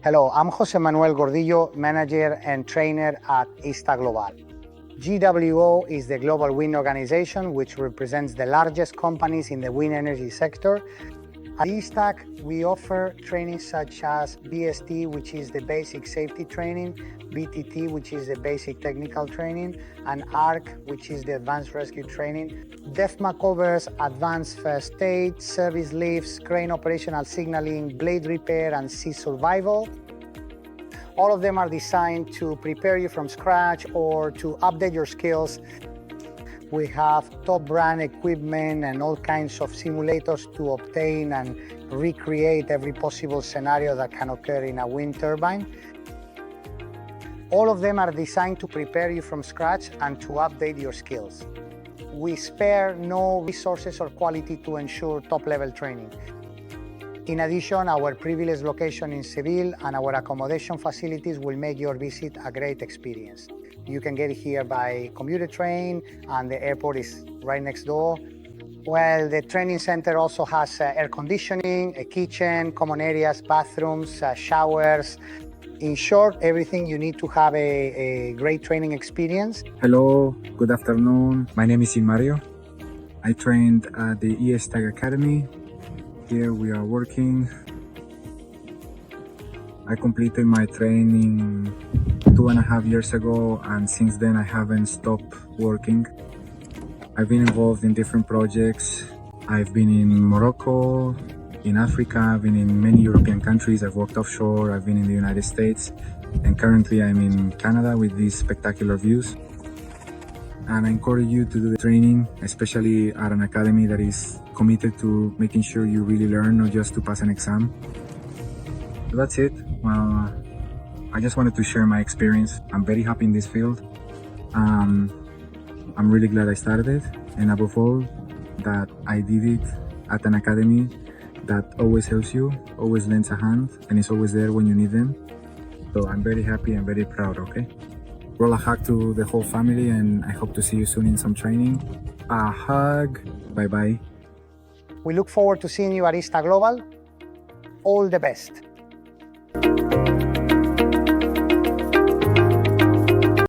Hello, I'm Jose Manuel Gordillo, manager and trainer at ISTA Global. GWO is the global wind organization which represents the largest companies in the wind energy sector. At ISTAC, we offer training such as BST, which is the basic safety training, BTT, which is the basic technical training, and ARC, which is the advanced rescue training. DEFMA covers advanced first aid, service lifts, crane operational signaling, blade repair, and sea survival. All of them are designed to prepare you from scratch or to update your skills. We have top brand equipment and all kinds of simulators to obtain and recreate every possible scenario that can occur in a wind turbine. All of them are designed to prepare you from scratch and to update your skills. We spare no resources or quality to ensure top-level training. In addition, our privileged location in Seville and our accommodation facilities will make your visit a great experience. You can get here by commuter train, and the airport is right next door. Well, the training center also has air conditioning, a kitchen, common areas, bathrooms, showers. In short, everything you need to have a great training experience. Hello, good afternoon. My name is Mario. I trained at the ISTAG Academy. Here we are working. I completed my training 2.5 years ago, and since then I haven't stopped working. I've been involved in different projects. I've been in Morocco, in Africa, I've been in many European countries, I've worked offshore, I've been in the United States, and currently I'm in Canada with these spectacular views. And I encourage you to do the training, especially at an academy that is committed to making sure you really learn, not just to pass an exam. So that's it. I just wanted to share my experience. I'm very happy in this field. I'm really glad I started it, and above all, that I did it at an academy that always helps you, always lends a hand, and is always there when you need them. So I'm very happy and very proud, okay? Roll a hug to the whole family, and I hope to see you soon in some training. A hug. Bye-bye. We look forward to seeing you at ISTA Global. All the best.